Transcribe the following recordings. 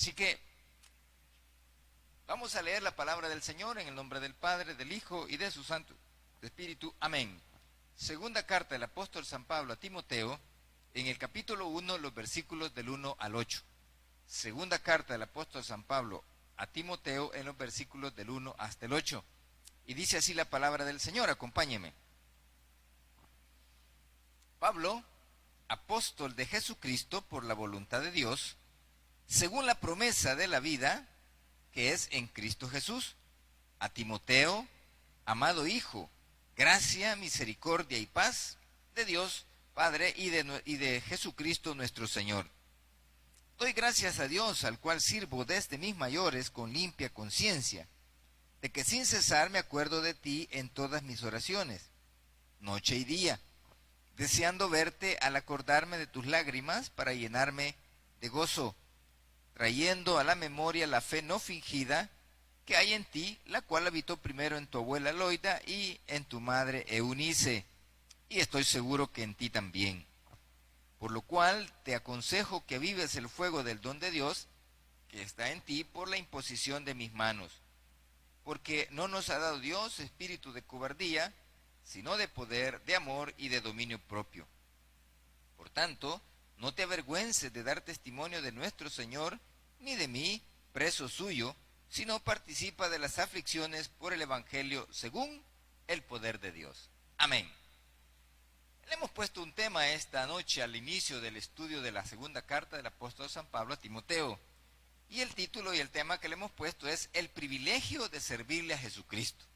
Así que vamos a leer la palabra del Señor en el nombre del Padre, del Hijo y de su Santo Espíritu. Amén. Segunda carta del apóstol San Pablo a Timoteo, en el capítulo 1, los versículos del 1 al 8. Segunda carta del apóstol San Pablo a Timoteo, en los versículos del 1 hasta el 8. Y dice así la palabra del Señor, acompáñeme. Pablo, apóstol de Jesucristo por la voluntad de Dios, según la promesa de la vida que es en Cristo Jesús, a Timoteo, amado hijo, gracia, misericordia y paz de Dios Padre y de Jesucristo nuestro Señor. Doy gracias a Dios, al cual sirvo desde mis mayores con limpia conciencia, de que sin cesar me acuerdo de ti en todas mis oraciones, noche y día, deseando verte al acordarme de tus lágrimas para llenarme de gozo, trayendo a la memoria la fe no fingida que hay en ti, la cual habitó primero en tu abuela Loida y en tu madre Eunice, y estoy seguro que en ti también. Por lo cual te aconsejo que avives el fuego del don de Dios que está en ti por la imposición de mis manos, porque no nos ha dado Dios espíritu de cobardía, sino de poder, de amor y de dominio propio. Por tanto, no te avergüences de dar testimonio de nuestro Señor, ni de mí, preso suyo, sino participa de las aflicciones por el Evangelio según el poder de Dios. Amén. Le hemos puesto un tema esta noche al inicio del estudio de la segunda carta del apóstol San Pablo a Timoteo. Y el título y el tema que le hemos puesto es el privilegio de servirle a Jesucristo.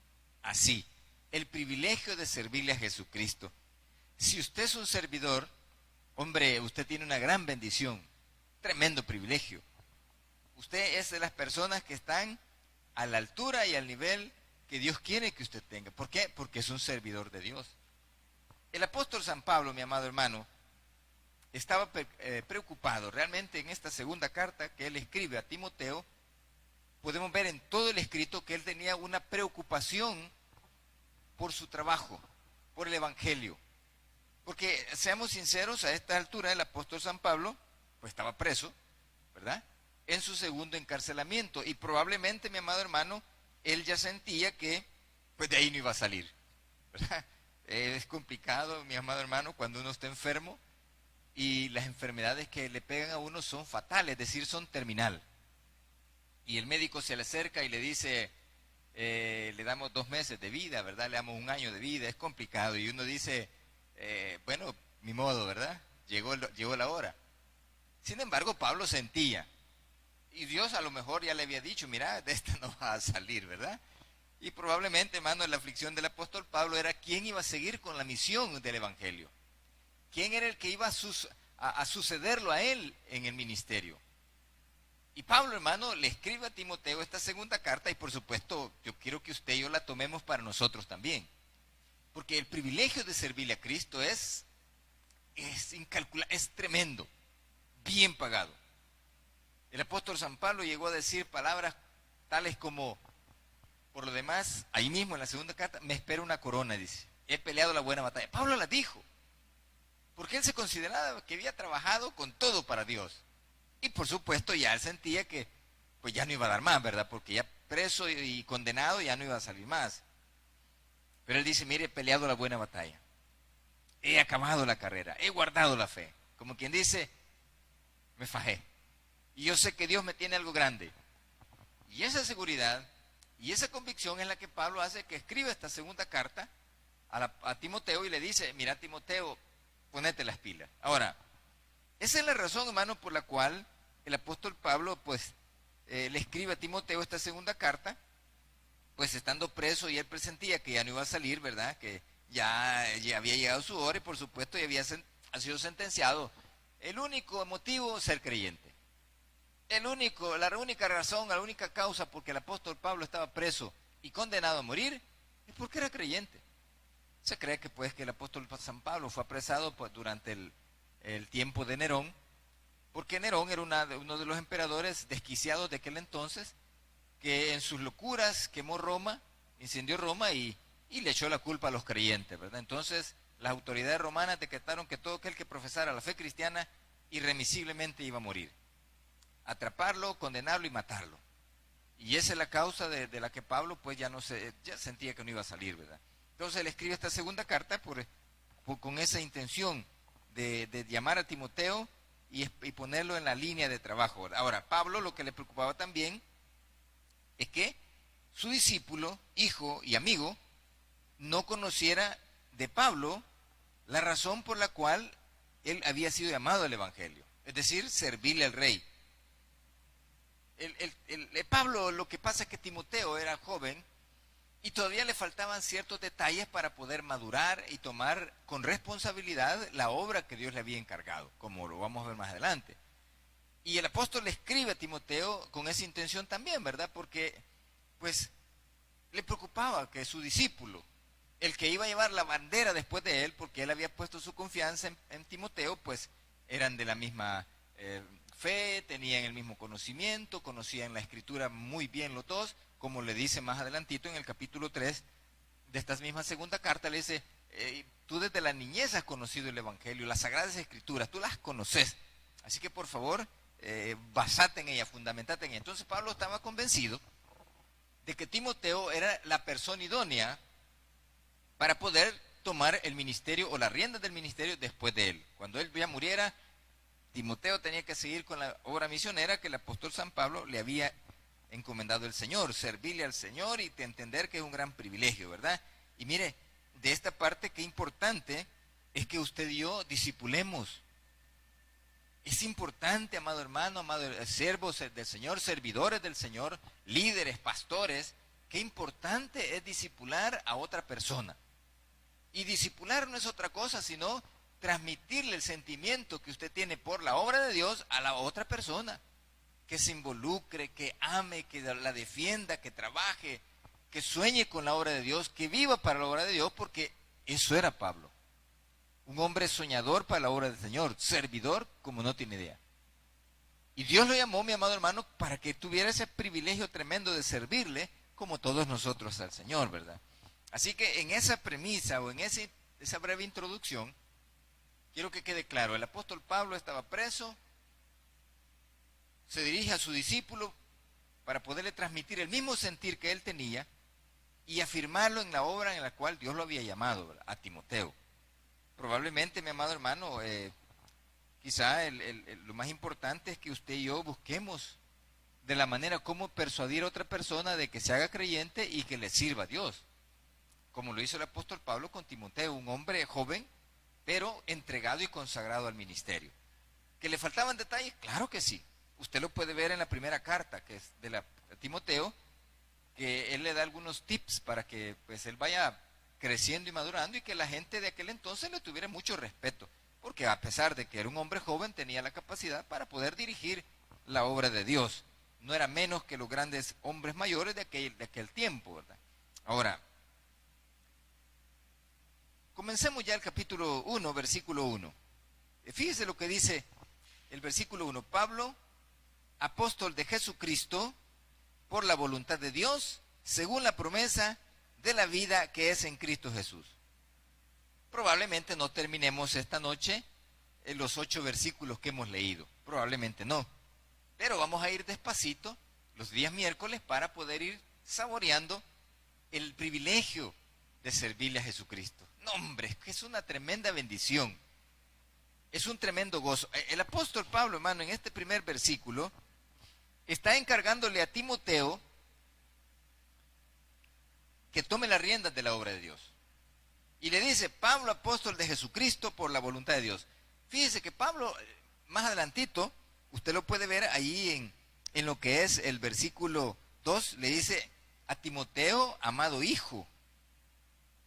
Así, el privilegio de servirle a Jesucristo. Si usted es un servidor, hombre, usted tiene una gran bendición, tremendo privilegio. Usted es de las personas que están a la altura y al nivel que Dios quiere que usted tenga. ¿Por qué? Porque es un servidor de Dios. El apóstol San Pablo, mi amado hermano, estaba preocupado. Realmente en esta segunda carta que él escribe a Timoteo, podemos ver en todo el escrito que él tenía una preocupación por su trabajo, por el Evangelio. Porque, seamos sinceros, a esta altura el apóstol San Pablo, pues estaba preso, ¿verdad?, en su segundo encarcelamiento. Y probablemente, mi amado hermano, él ya sentía que, pues de ahí no iba a salir, ¿verdad? Es complicado, mi amado hermano, cuando uno está enfermo y las enfermedades que le pegan a uno son fatales, es decir, son terminal. Y el médico se le acerca y le dice, le damos 2 meses de vida, ¿verdad? Le damos 1 año de vida, es complicado. Y uno dice, bueno, ni modo, ¿verdad? Llegó la hora. Sin embargo, Pablo sentía, y Dios a lo mejor ya le había dicho, mira, de esta no va a salir, ¿verdad? Y probablemente, hermano, la aflicción del apóstol Pablo era quién iba a seguir con la misión del Evangelio. ¿Quién era el que iba a sucederlo a él en el ministerio? Y Pablo, hermano, le escribe a Timoteo esta segunda carta y por supuesto yo quiero que usted y yo la tomemos para nosotros también. Porque el privilegio de servirle a Cristo es incalculable, es tremendo, bien pagado. El apóstol San Pablo llegó a decir palabras tales como, por lo demás, ahí mismo en la segunda carta, me espera una corona, dice. He peleado la buena batalla. Pablo la dijo, porque él se consideraba que había trabajado con todo para Dios. Y por supuesto ya él sentía que pues ya no iba a dar más, ¿verdad? Porque ya preso y condenado ya no iba a salir más. Pero él dice, mire, he peleado la buena batalla. He acabado la carrera, he guardado la fe. Como quien dice, me fajé. Y yo sé que Dios me tiene algo grande. Y esa seguridad y esa convicción es la que Pablo hace que escriba esta segunda carta a Timoteo y le dice, mira Timoteo, ponete las pilas. Ahora, esa es la razón, hermano, por la cual el apóstol Pablo, pues, le escribe a Timoteo esta segunda carta, pues estando preso y él presentía que ya no iba a salir, ¿verdad? Que ya había llegado su hora y por supuesto ya ha sido sentenciado. El único motivo, ser creyente. La única razón, la única causa por que el apóstol Pablo estaba preso y condenado a morir es porque era creyente. Se cree que pues que el apóstol San Pablo fue apresado pues, durante el tiempo de Nerón, porque Nerón era uno de los emperadores desquiciados de aquel entonces, que en sus locuras quemó Roma, incendió Roma y le echó la culpa a los creyentes, ¿verdad? Entonces las autoridades romanas decretaron que todo aquel que profesara la fe cristiana irremisiblemente iba a morir. atraparlo, condenarlo y matarlo. Y esa es la causa de la que Pablo pues ya sentía que no iba a salir, ¿verdad? Entonces él escribe esta segunda carta con esa intención de llamar a Timoteo y ponerlo en la línea de trabajo, ¿verdad? Ahora, Pablo lo que le preocupaba también es que su discípulo, hijo y amigo no conociera de Pablo la razón por la cual él había sido llamado al Evangelio, es decir, servirle al rey. Pablo, lo que pasa es que Timoteo era joven y todavía le faltaban ciertos detalles para poder madurar y tomar con responsabilidad la obra que Dios le había encargado, como lo vamos a ver más adelante. Y el apóstol le escribe a Timoteo con esa intención también, ¿verdad? Porque pues le preocupaba que su discípulo, el que iba a llevar la bandera después de él, porque él había puesto su confianza en Timoteo, pues eran de la misma fe, tenían el mismo conocimiento, conocían la escritura muy bien los dos, como le dice más adelantito en el capítulo 3 de esta misma segunda carta, le dice, tú desde la niñez has conocido el Evangelio, las Sagradas Escrituras, tú las conoces, así que por favor, basate en ella, fundamentate en ella. Entonces Pablo estaba convencido de que Timoteo era la persona idónea para poder tomar el ministerio o las riendas del ministerio después de él. Cuando él ya muriera, Timoteo tenía que seguir con la obra misionera que el apóstol San Pablo le había encomendado el Señor, servirle al Señor y entender que es un gran privilegio, ¿verdad? Y mire, de esta parte qué importante es que usted y yo discipulemos. Es importante, amado hermano, amado siervos del Señor, servidores del Señor, líderes, pastores, qué importante es discipular a otra persona. Y discipular no es otra cosa, sino transmitirle el sentimiento que usted tiene por la obra de Dios a la otra persona. Que se involucre, que ame, que la defienda, que trabaje, que sueñe con la obra de Dios, que viva para la obra de Dios, porque eso era Pablo. Un hombre soñador para la obra del Señor, servidor como no tiene idea. Y Dios lo llamó, mi amado hermano, para que tuviera ese privilegio tremendo de servirle, como todos nosotros al Señor, ¿verdad? Así que en esa premisa o en esa breve introducción, quiero que quede claro, el apóstol Pablo estaba preso, se dirige a su discípulo para poderle transmitir el mismo sentir que él tenía y afirmarlo en la obra en la cual Dios lo había llamado, ¿verdad? A Timoteo. Probablemente, mi amado hermano, quizá lo más importante es que usted y yo busquemos de la manera como persuadir a otra persona de que se haga creyente y que le sirva a Dios. Como lo hizo el apóstol Pablo con Timoteo, un hombre joven, pero entregado y consagrado al ministerio. ¿Que le faltaban detalles? Claro que sí. Usted lo puede ver en la primera carta, que es de Timoteo, que él le da algunos tips para que pues él vaya creciendo y madurando y que la gente de aquel entonces le tuviera mucho respeto, porque a pesar de que era un hombre joven, tenía la capacidad para poder dirigir la obra de Dios. No era menos que los grandes hombres mayores de aquel tiempo, ¿verdad? Ahora, comencemos ya el capítulo 1, versículo 1. Fíjese lo que dice el versículo 1. Pablo, apóstol de Jesucristo, por la voluntad de Dios, según la promesa de la vida que es en Cristo Jesús. Probablemente no terminemos esta noche en los 8 versículos que hemos leído. Probablemente no. Pero vamos a ir despacito los días miércoles para poder ir saboreando el privilegio de servirle a Jesucristo. No, hombre, es que es una tremenda bendición. Es un tremendo gozo. El apóstol Pablo, hermano, en este primer versículo, está encargándole a Timoteo que tome las riendas de la obra de Dios. Y le dice, Pablo, apóstol de Jesucristo, por la voluntad de Dios. Fíjese que Pablo, más adelantito, usted lo puede ver ahí en lo que es el versículo 2, le dice a Timoteo, amado hijo.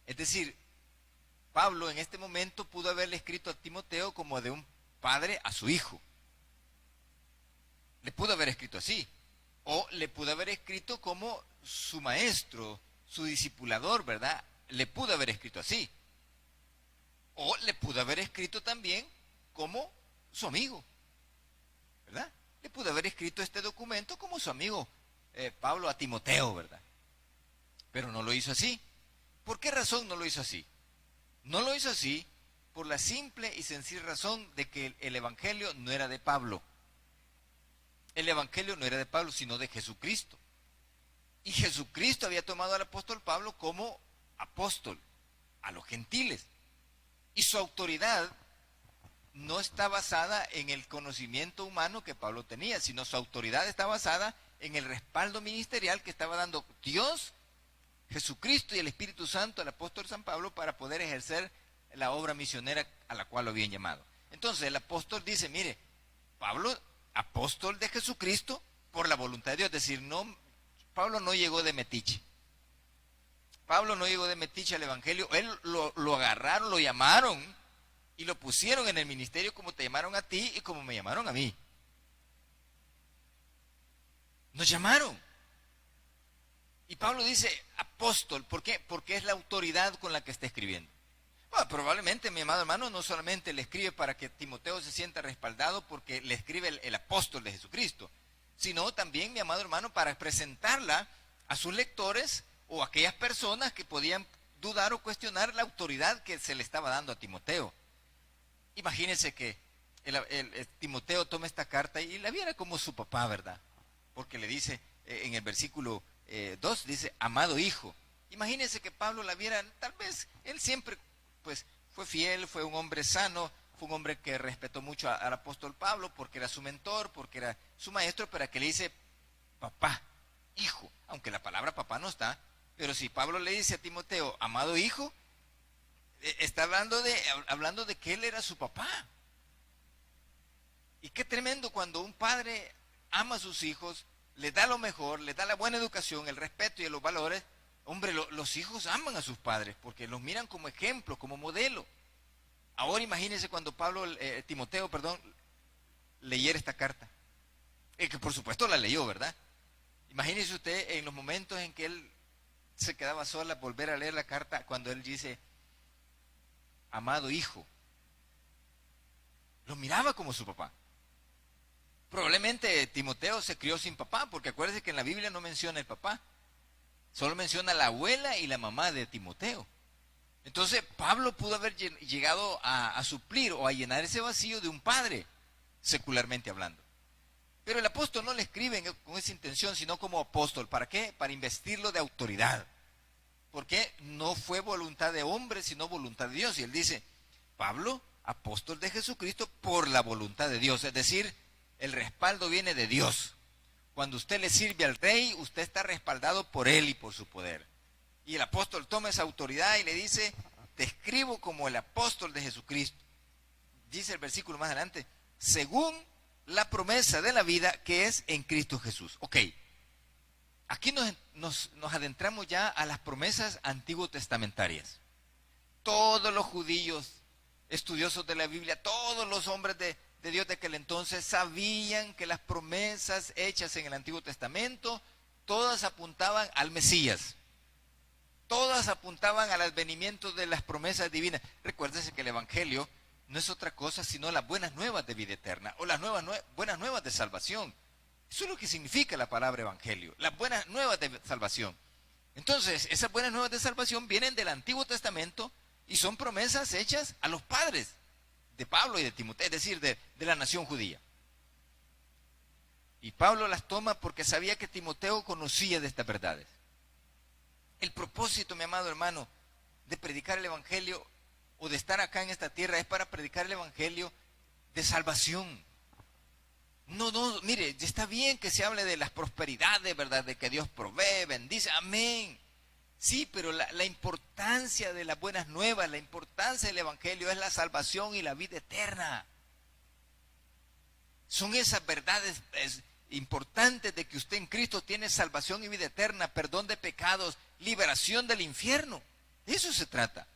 Es decir, Pablo en este momento pudo haberle escrito a Timoteo como de un padre a su hijo. Le pudo haber escrito así. O le pudo haber escrito como su maestro, su discipulador, ¿verdad? Le pudo haber escrito así. O le pudo haber escrito también como su amigo, ¿verdad? Le pudo haber escrito este documento como su amigo Pablo a Timoteo, ¿verdad? Pero no lo hizo así. ¿Por qué razón no lo hizo así? No lo hizo así por la simple y sencilla razón de que el evangelio no era de Pablo. el evangelio no era de Pablo, sino de Jesucristo. Y Jesucristo había tomado al apóstol Pablo como apóstol a los gentiles. Y su autoridad no está basada en el conocimiento humano que Pablo tenía, sino su autoridad está basada en el respaldo ministerial que estaba dando Dios, Jesucristo y el Espíritu Santo al apóstol San Pablo para poder ejercer la obra misionera a la cual lo habían llamado. Entonces el apóstol dice, mire, Pablo, apóstol de Jesucristo por la voluntad de Dios, es decir, no, Pablo no llegó de metiche. Pablo no llegó de metiche al evangelio, él lo agarraron, lo llamaron y lo pusieron en el ministerio como te llamaron a ti y como me llamaron a mí. Nos llamaron. Y Pablo dice apóstol, ¿por qué? Porque es la autoridad con la que está escribiendo. Bueno, probablemente mi amado hermano no solamente le escribe para que Timoteo se sienta respaldado porque le escribe el apóstol de Jesucristo, sino también, mi amado hermano, para presentarla a sus lectores o a aquellas personas que podían dudar o cuestionar la autoridad que se le estaba dando a Timoteo. Imagínense que el Timoteo toma esta carta y la viera como su papá, ¿verdad? Porque le dice en el versículo 2, dice, amado hijo. Imagínense que Pablo la viera, tal vez él siempre pues fue fiel, fue un hombre sano, fue un hombre que respetó mucho al apóstol Pablo porque era su mentor, porque era su maestro, pero que le dice papá, hijo, aunque la palabra papá no está, pero si Pablo le dice a Timoteo, amado hijo, está hablando de que él era su papá. Y qué tremendo cuando un padre ama a sus hijos, les da lo mejor, les da la buena educación, el respeto y los valores. Hombre, los hijos aman a sus padres porque los miran como ejemplo, como modelo. Ahora imagínense cuando Timoteo, leyera esta carta. Que por supuesto la leyó, ¿verdad? Imagínese usted en los momentos en que él se quedaba sola, volver a leer la carta cuando él dice, amado hijo. Lo miraba como su papá. Probablemente Timoteo se crió sin papá, porque acuérdense que en la Biblia no menciona el papá. Solo menciona la abuela y la mamá de Timoteo. Entonces Pablo pudo haber llegado a suplir o a llenar ese vacío de un padre, secularmente hablando. Pero el apóstol no le escribe con esa intención, sino como apóstol. ¿Para qué? Para investirlo de autoridad. Porque no fue voluntad de hombre, sino voluntad de Dios. Y él dice, Pablo, apóstol de Jesucristo por la voluntad de Dios. Es decir, el respaldo viene de Dios. Cuando usted le sirve al rey, usted está respaldado por él y por su poder. Y el apóstol toma esa autoridad y le dice, te escribo como el apóstol de Jesucristo. Dice el versículo más adelante, según la promesa de la vida que es en Cristo Jesús. Ok, aquí nos adentramos ya a las promesas antiguo testamentarias. Todos los judíos, estudiosos de la Biblia, todos los hombres de Dios de aquel entonces sabían que las promesas hechas en el Antiguo Testamento, todas apuntaban al Mesías. Todas apuntaban al advenimiento de las promesas divinas. Recuérdense que el Evangelio no es otra cosa sino las buenas nuevas de vida eterna o las buenas nuevas de salvación. Eso es lo que significa la palabra Evangelio, las buenas nuevas de salvación. Entonces, esas buenas nuevas de salvación vienen del Antiguo Testamento y son promesas hechas a los padres de Pablo y de Timoteo, es decir, de la nación judía. Y Pablo las toma porque sabía que Timoteo conocía de estas verdades. El propósito, mi amado hermano, de predicar el Evangelio o de estar acá en esta tierra es para predicar el Evangelio de salvación. No, mire, está bien que se hable de las prosperidades, ¿verdad? De que Dios provee, bendice, amén. Sí, pero la importancia de las buenas nuevas, la importancia del Evangelio es la salvación y la vida eterna. Son esas verdades importantes de que usted en Cristo tiene salvación y vida eterna, perdón de pecados, liberación del infierno. De eso se trata.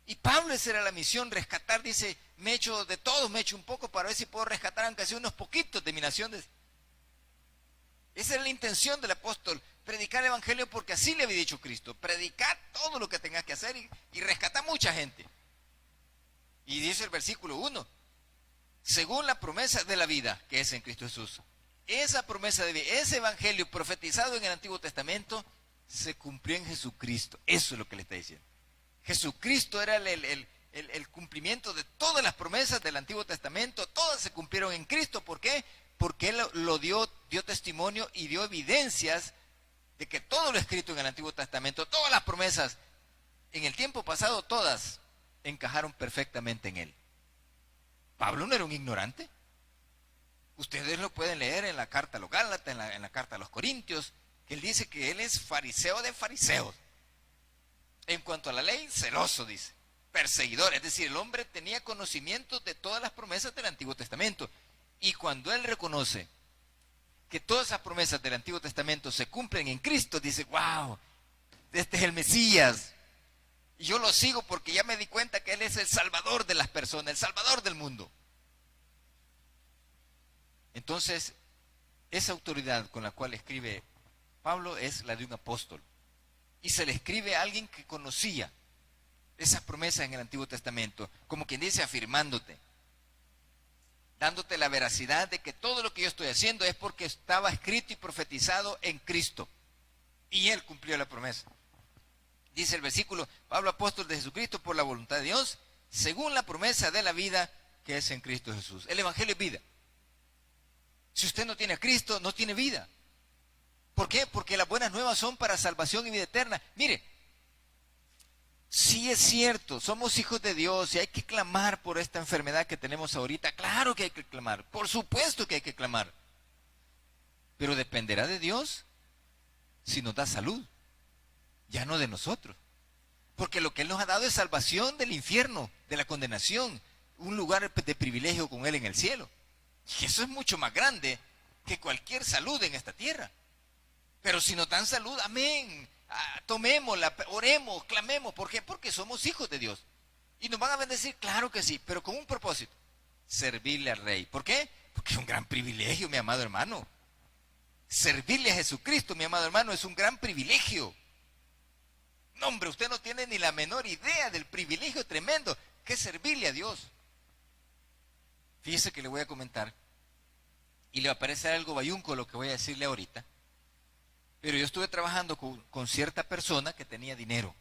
Y Pablo, esa era la misión, rescatar, dice, me echo de todos, me echo un poco para ver si puedo rescatar aunque sea unos poquitos de mi nación. Esa era la intención del apóstol, predicar el Evangelio porque así le había dicho Cristo, predicar todo lo que tengas que hacer y rescatar mucha gente. Y dice el versículo 1, según la promesa de la vida que es en Cristo Jesús. Esa promesa de vida, ese Evangelio profetizado en el Antiguo Testamento, se cumplió en Jesucristo. Eso es lo que le está diciendo. Jesucristo era el cumplimiento de todas las promesas del Antiguo Testamento, todas se cumplieron en Cristo. ¿Por qué? porque él lo dio testimonio y dio evidencias de que todo lo escrito en el Antiguo Testamento, todas las promesas, en el tiempo pasado, todas encajaron perfectamente en él. Pablo no era un ignorante. Ustedes lo pueden leer en la carta a los Gálatas, en la carta a los Corintios, que él dice que él es fariseo de fariseos. En cuanto a la ley, celoso, dice, perseguidor. Es decir, el hombre tenía conocimiento de todas las promesas del Antiguo Testamento. Y cuando él reconoce que todas esas promesas del Antiguo Testamento se cumplen en Cristo, dice, wow, este es el Mesías. Y yo lo sigo porque ya me di cuenta que él es el Salvador de las personas, el Salvador del mundo. Entonces, esa autoridad con la cual escribe Pablo es la de un apóstol. Y se le escribe a alguien que conocía esas promesas en el Antiguo Testamento, como quien dice, afirmándote, dándote la veracidad de que todo lo que yo estoy haciendo es porque estaba escrito y profetizado en Cristo. Y él cumplió la promesa. Dice el versículo, Pablo, apóstol de Jesucristo por la voluntad de Dios, según la promesa de la vida que es en Cristo Jesús. El evangelio es vida. Si usted no tiene a Cristo, no tiene vida. ¿Por qué? Porque las buenas nuevas son para salvación y vida eterna. Mire, sí es cierto, somos hijos de Dios y hay que clamar por esta enfermedad que tenemos ahorita. Claro que hay que clamar, por supuesto que hay que clamar. Pero dependerá de Dios si nos da salud, ya no de nosotros. Porque lo que Él nos ha dado es salvación del infierno, de la condenación, un lugar de privilegio con Él en el cielo. Y eso es mucho más grande que cualquier salud en esta tierra. Pero si nos dan salud, amén, tomémosla, oremos, clamemos. ¿Por qué? Porque somos hijos de Dios. ¿Y nos van a bendecir? Claro que sí, pero con un propósito: servirle al Rey. ¿Por qué? Porque es un gran privilegio, mi amado hermano. Servirle a Jesucristo, mi amado hermano, es un gran privilegio. No, hombre, usted no tiene ni la menor idea del privilegio tremendo que es servirle a Dios. Fíjese que le voy a comentar, y le va a parecer algo bayunco lo que voy a decirle ahorita, pero yo estuve trabajando con cierta persona que tenía dinero.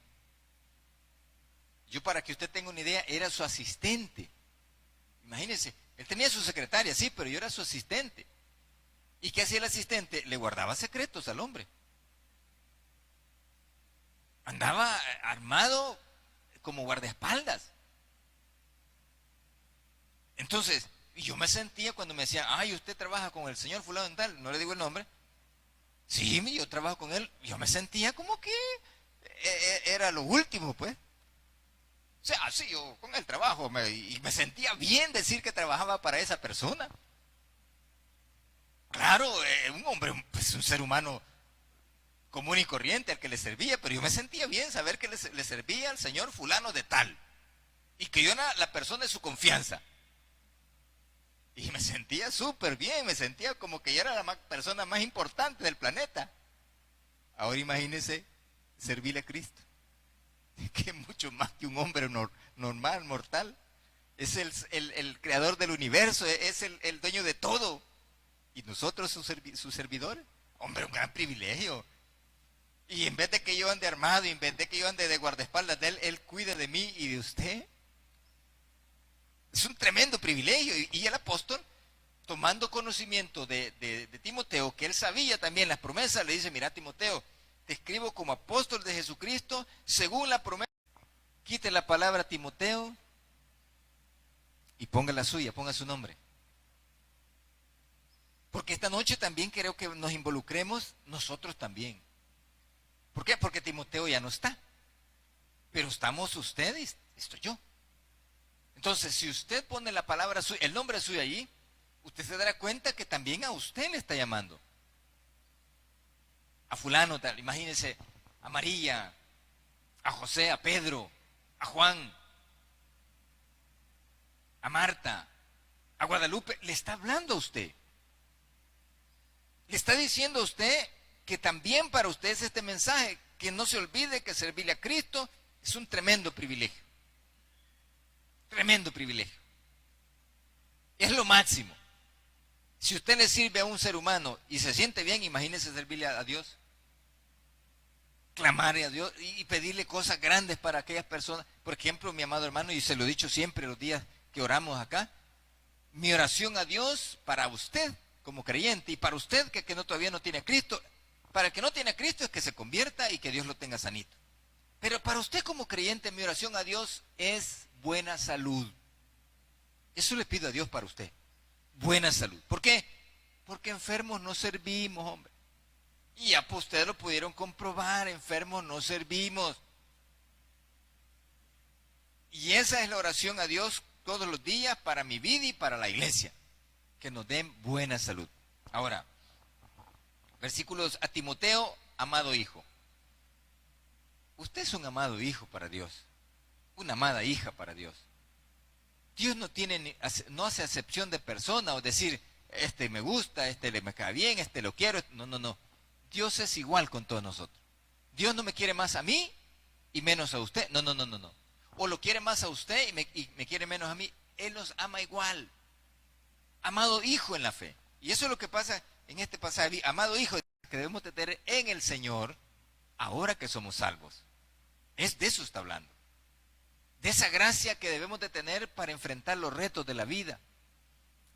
Yo, para que usted tenga una idea, era su asistente. Imagínense, él tenía su secretaria, sí, pero yo era su asistente. ¿Y qué hacía el asistente? Le guardaba secretos al hombre. Andaba armado como guardaespaldas. Entonces, y yo me sentía cuando me decían, ay, usted trabaja con el señor fulano en tal, no le digo el nombre. Sí, yo trabajo con él. Yo me sentía como que era lo último, pues. O sea, sí, yo con el trabajo, y me sentía bien decir que trabajaba para esa persona. Claro, un hombre, pues un ser humano común y corriente al que le servía, pero yo me sentía bien saber que le servía al señor fulano de tal. Y que yo era la persona de su confianza. Y me sentía súper bien, me sentía como que yo era la persona más importante del planeta. Ahora imagínese servirle a Cristo, que es mucho más que un hombre normal, mortal. Es el creador del universo, es el dueño de todo. Y nosotros sus servidores. Hombre, un gran privilegio. Y en vez de que yo ande armado, y en vez de que yo ande de guardaespaldas de él, él cuida de mí y de usted. Es un tremendo privilegio. Y el apóstol, tomando conocimiento de Timoteo, que él sabía también las promesas, le dice, mira, Timoteo, te escribo como apóstol de Jesucristo según la promesa. Quite la palabra Timoteo y ponga la suya, ponga su nombre. Porque esta noche también creo que nos involucremos nosotros también. ¿Por qué? Porque Timoteo ya no está. Pero estamos ustedes, estoy yo. Entonces, si usted pone la palabra suya, el nombre suyo allí, usted se dará cuenta que también a usted le está llamando. A fulano, tal, imagínense, a María, a José, a Pedro, a Juan, a Marta, a Guadalupe, le está hablando a usted. Le está diciendo a usted que también para usted es este mensaje, que no se olvide que servirle a Cristo es un tremendo privilegio. Tremendo privilegio. Es lo máximo. Si usted le sirve a un ser humano y se siente bien, imagínese servirle a Dios. Clamarle a Dios y pedirle cosas grandes para aquellas personas. Por ejemplo, mi amado hermano, y se lo he dicho siempre los días que oramos acá, mi oración a Dios para usted como creyente, y para usted que todavía no tiene a Cristo, para el que no tiene a Cristo es que se convierta y que Dios lo tenga sanito. Pero para usted como creyente, mi oración a Dios es buena salud. Eso le pido a Dios para usted. Buena salud. ¿Por qué? Porque enfermos no servimos, hombre. Y ya pues ustedes lo pudieron comprobar, enfermos no servimos. Y esa es la oración a Dios todos los días para mi vida y para la iglesia. Que nos den buena salud. Ahora, versículos a Timoteo, amado hijo. Usted es un amado hijo para Dios. Una amada hija para Dios. Dios no hace acepción de persona o decir, este me gusta, este me cae bien, este lo quiero. No, no, no. Dios es igual con todos nosotros. Dios no me quiere más a mí y menos a usted. No, no, no, no, no. O lo quiere más a usted y me quiere menos a mí. Él nos ama igual. Amado hijo en la fe. Y eso es lo que pasa en este pasaje. Amado hijo que debemos tener en el Señor ahora que somos salvos. Es de eso está hablando. De esa gracia que debemos de tener para enfrentar los retos de la vida.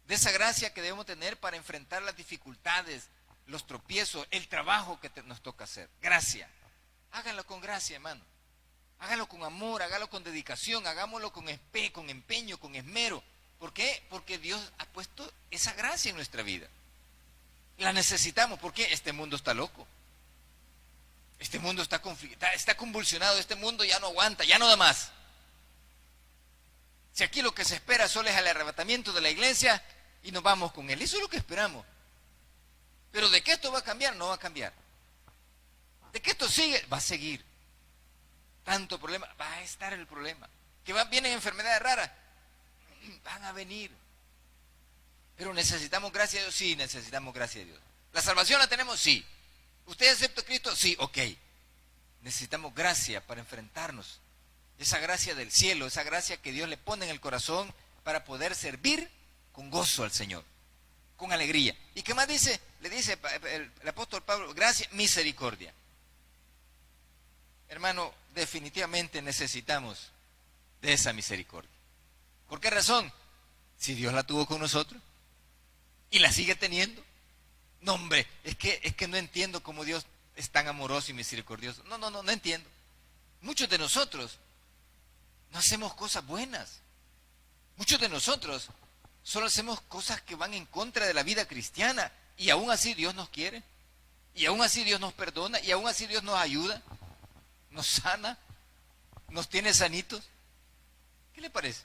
De esa gracia que debemos tener para enfrentar las dificultades, los tropiezos, el trabajo que nos toca hacer. Gracia. Háganlo con gracia, hermano. Hágalo con amor, hágalo con dedicación, hagámoslo con empeño, con esmero. ¿Por qué? Porque Dios ha puesto esa gracia en nuestra vida. La necesitamos. ¿Por qué? Este mundo está loco. Este mundo está convulsionado. Este mundo ya no aguanta, ya no da más. Si aquí lo que se espera solo es el arrebatamiento de la iglesia y nos vamos con él. Eso es lo que esperamos. Pero de que esto va a cambiar, no va a cambiar. De que esto sigue, va a seguir. Tanto problema, va a estar el problema. Que vienen enfermedades raras, van a venir. Pero necesitamos gracia a Dios, sí, necesitamos gracia a Dios. ¿La salvación la tenemos? Sí. ¿Usted acepta a Cristo? Sí, ok. Necesitamos gracia para enfrentarnos. Esa gracia del cielo, esa gracia que Dios le pone en el corazón para poder servir con gozo al Señor, con alegría. ¿Y qué más dice? Le dice el apóstol Pablo, gracia, misericordia. Hermano, definitivamente necesitamos de esa misericordia. ¿Por qué razón? Si Dios la tuvo con nosotros y la sigue teniendo. No, hombre, es que no entiendo cómo Dios es tan amoroso y misericordioso. No entiendo. Muchos de nosotros no hacemos cosas buenas. Muchos de nosotros solo hacemos cosas que van en contra de la vida cristiana. Y aún así Dios nos quiere. Y aún así Dios nos perdona. Y aún así Dios nos ayuda. Nos sana. Nos tiene sanitos. ¿Qué le parece?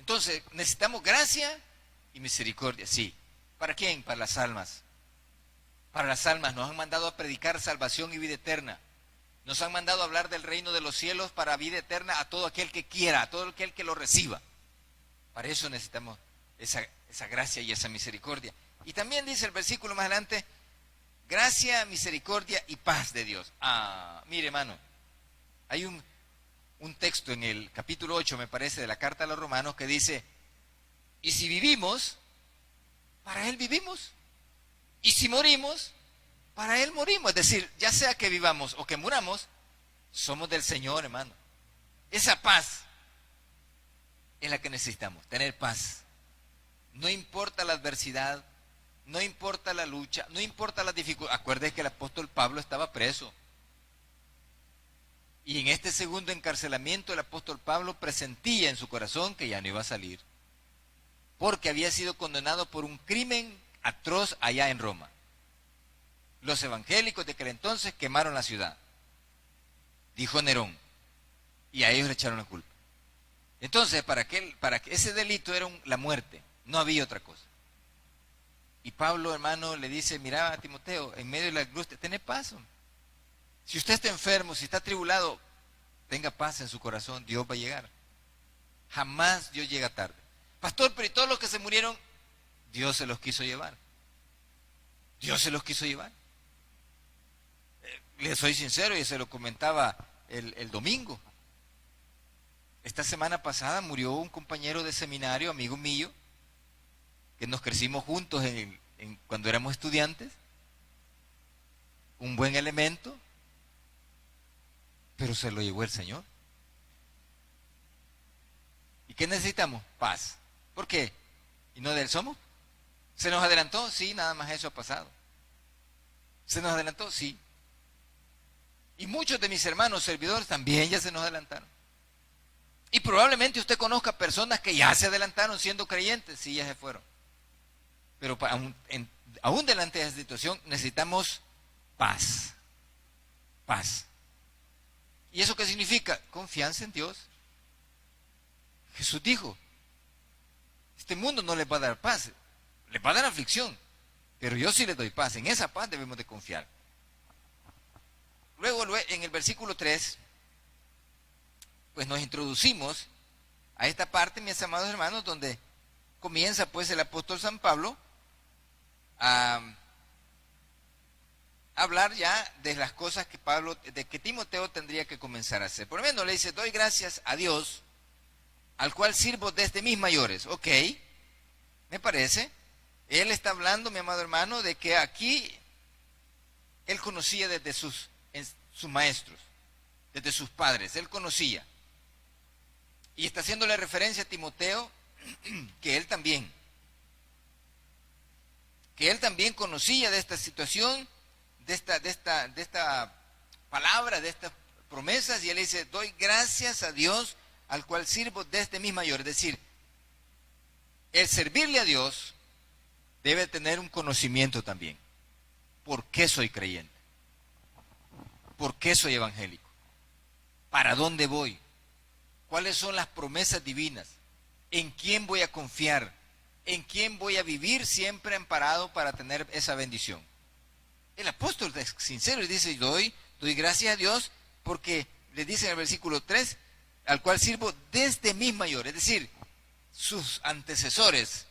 Entonces, necesitamos gracia y misericordia. Sí. ¿Para quién? Para las almas. Para las almas. Nos han mandado a predicar salvación y vida eterna. Nos han mandado a hablar del reino de los cielos para vida eterna a todo aquel que quiera, a todo aquel que lo reciba. Para eso necesitamos esa gracia y esa misericordia. Y también dice el versículo más adelante, gracia, misericordia y paz de Dios. Mire, hermano, hay un texto en el capítulo 8, me parece, de la carta a los romanos que dice, y si vivimos, para Él vivimos. Y si morimos, para Él morimos. Es decir, ya sea que vivamos o que muramos, somos del Señor, hermano. Esa paz es la que necesitamos, tener paz. No importa la adversidad, no importa la lucha, no importa las dificultades. Acuérdense que el apóstol Pablo estaba preso. Y en este segundo encarcelamiento el apóstol Pablo presentía en su corazón que ya no iba a salir. Porque había sido condenado por un crimen atroz allá en Roma. Los evangélicos de aquel entonces quemaron la ciudad, dijo Nerón, y a ellos le echaron la culpa. Entonces, para que ese delito era la muerte, no había otra cosa. Y Pablo, hermano, le dice, mira a Timoteo, en medio de la angustia, ten paz. Si usted está enfermo, si está atribulado, tenga paz en su corazón, Dios va a llegar. Jamás Dios llega tarde. Pastor, pero ¿y todos los que se murieron? Dios se los quiso llevar. Dios se los quiso llevar. Le soy sincero y se lo comentaba el domingo. Esta semana pasada murió un compañero de seminario, amigo mío, que nos crecimos juntos cuando éramos estudiantes. Un buen elemento, pero se lo llevó el Señor. ¿Y qué necesitamos? Paz. ¿Por qué? ¿Y no de Él somos? ¿Se nos adelantó? Sí, nada más eso ha pasado. ¿Se nos adelantó? Sí. Y muchos de mis hermanos servidores también ya se nos adelantaron. Y probablemente usted conozca personas que ya se adelantaron siendo creyentes, sí, ya se fueron. Pero aún delante de esa situación necesitamos paz. Paz. ¿Y eso qué significa? Confianza en Dios. Jesús dijo, este mundo no les va a dar paz, les va a dar aflicción, pero yo sí les doy paz. En esa paz debemos de confiar. Luego, en el versículo 3, pues nos introducimos a esta parte, mis amados hermanos, donde comienza pues el apóstol San Pablo a hablar ya de las cosas que Timoteo tendría que comenzar a hacer. Por lo menos le dice, doy gracias a Dios, al cual sirvo desde mis mayores. Ok, me parece. Él está hablando, mi amado hermano, de que aquí él conocía desde sus maestros, desde sus padres, él conocía. Y está haciéndole referencia a Timoteo, que él también conocía de esta situación, de esta palabra, de estas promesas, y él dice, doy gracias a Dios, al cual sirvo desde mis mayores. Es decir, el servirle a Dios debe tener un conocimiento también. ¿Por qué soy creyente? ¿Por qué soy evangélico? ¿Para dónde voy? ¿Cuáles son las promesas divinas? ¿En quién voy a confiar? ¿En quién voy a vivir siempre amparado para tener esa bendición? El apóstol es sincero y dice, doy gracias a Dios porque le dice en el versículo 3, al cual sirvo desde mis mayores. Es decir, sus antecesores,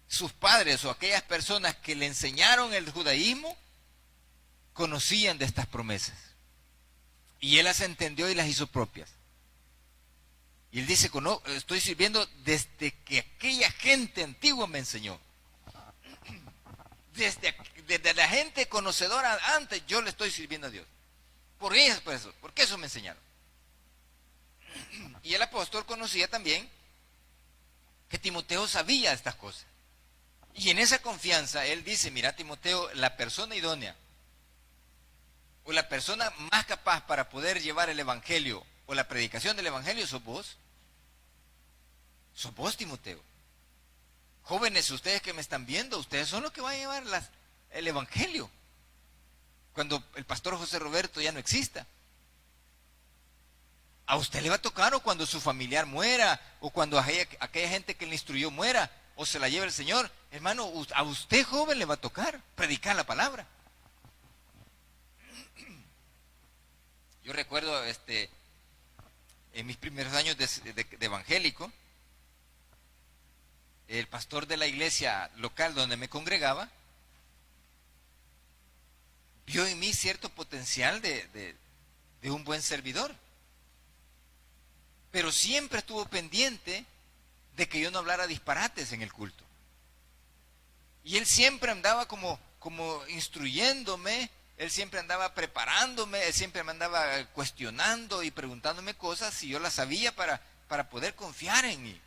sus padres o aquellas personas que le enseñaron el judaísmo, conocían de estas promesas. Y él las entendió y las hizo propias. Y él dice, estoy sirviendo desde que aquella gente antigua me enseñó. Desde la gente conocedora antes, yo le estoy sirviendo a Dios. Porque eso me enseñaron. Y el apóstol conocía también que Timoteo sabía estas cosas. Y en esa confianza, él dice, mira Timoteo, la persona idónea, o la persona más capaz para poder llevar el evangelio, o la predicación del evangelio, sos vos. Sos vos, Timoteo. Jóvenes, ustedes que me están viendo, ustedes son los que van a llevar el evangelio. Cuando el pastor José Roberto ya no exista. A usted le va a tocar, o cuando su familiar muera, o cuando aquella gente que le instruyó muera, o se la lleve el Señor. Hermano, a usted joven le va a tocar predicar la palabra. Yo recuerdo en mis primeros años de evangélico, el pastor de la iglesia local donde me congregaba vio en mí cierto potencial de un buen servidor, pero siempre estuvo pendiente de que yo no hablara disparates en el culto. Y él siempre andaba como instruyéndome, él siempre andaba preparándome, él siempre me andaba cuestionando y preguntándome cosas si yo las sabía para poder confiar en mí.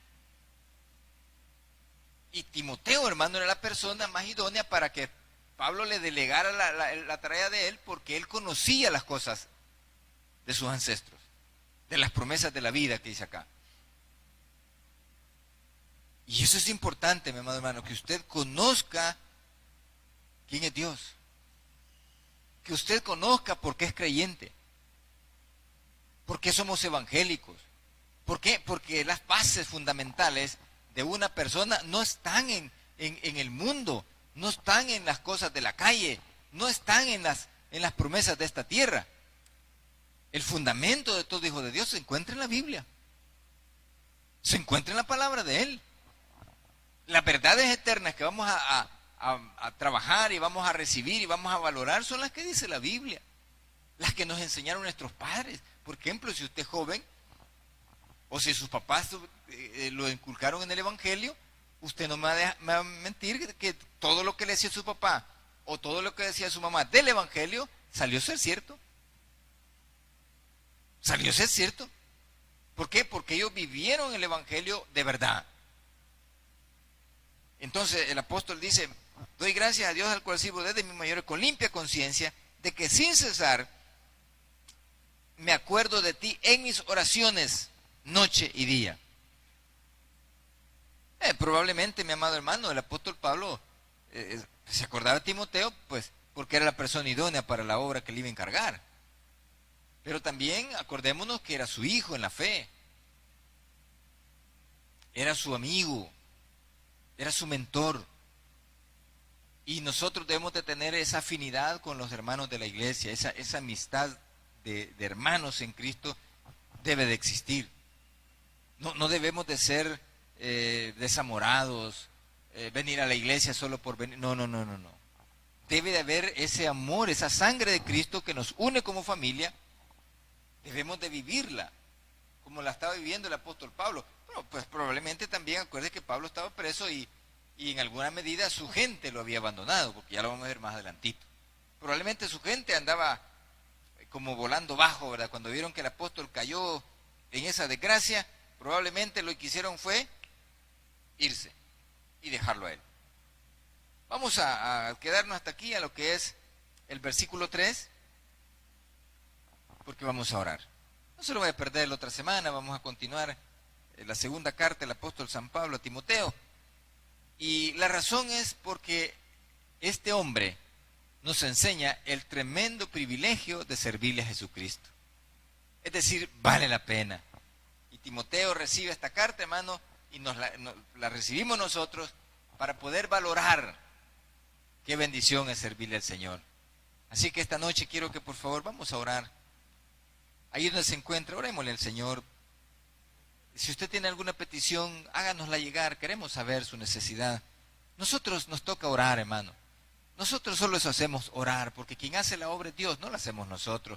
Y Timoteo, hermano, era la persona más idónea para que Pablo le delegara la tarea de él, porque él conocía las cosas de sus ancestros, de las promesas de la vida que dice acá. Y eso es importante, mi amado hermano, que usted conozca quién es Dios. Que usted conozca por qué es creyente. ¿Por qué somos evangélicos? ¿Por qué? Porque las bases fundamentales de una persona no están en el mundo, no están en las cosas de la calle, no están en las promesas de esta tierra. El fundamento de todo hijo de Dios se encuentra en la Biblia. Se encuentra en la palabra de Él. Las verdades eternas que vamos a trabajar y vamos a recibir y vamos a valorar son las que dice la Biblia. Las que nos enseñaron nuestros padres. Por ejemplo, si usted es joven, o si sus papás lo inculcaron en el evangelio, usted no me va a mentir que todo lo que le decía su papá o todo lo que decía su mamá del evangelio salió a ser cierto. Salió a ser cierto. ¿Por qué? Porque ellos vivieron el evangelio de verdad. Entonces el apóstol dice, doy gracias a Dios al cual sirvo desde mi mayor con limpia conciencia, de que sin cesar me acuerdo de ti en mis oraciones, noche y día. Probablemente, mi amado hermano, el apóstol Pablo se acordaba de Timoteo, pues, porque era la persona idónea para la obra que le iba a encargar. Pero también acordémonos que era su hijo en la fe, era su amigo, era su mentor. Y nosotros debemos de tener esa afinidad con los hermanos de la iglesia, esa amistad de hermanos en Cristo debe de existir. No debemos de ser desamorados, venir a la iglesia solo por venir. No. Debe de haber ese amor, esa sangre de Cristo que nos une como familia. Debemos de vivirla, como la estaba viviendo el apóstol Pablo. Bueno, pues probablemente también acuerde que Pablo estaba preso y en alguna medida su gente lo había abandonado, porque ya lo vamos a ver más adelantito. Probablemente su gente andaba como volando bajo, ¿verdad? Cuando vieron que el apóstol cayó en esa desgracia, probablemente lo que hicieron fue irse y dejarlo a él. Vamos a quedarnos hasta aquí a lo que es el versículo 3, porque vamos a orar. No se lo voy a perder la otra semana, vamos a continuar la segunda carta del apóstol San Pablo a Timoteo. Y la razón es porque este hombre nos enseña el tremendo privilegio de servirle a Jesucristo. Es decir, vale la pena. Y Timoteo recibe esta carta, hermano, y nos la recibimos nosotros para poder valorar qué bendición es servirle al Señor. Así que esta noche quiero que por favor vamos a orar. Ahí donde se encuentra, orémosle al Señor. Si usted tiene alguna petición, háganosla llegar, queremos saber su necesidad. Nosotros nos toca orar, hermano. Nosotros solo eso hacemos, orar, porque quien hace la obra es Dios, no la hacemos nosotros.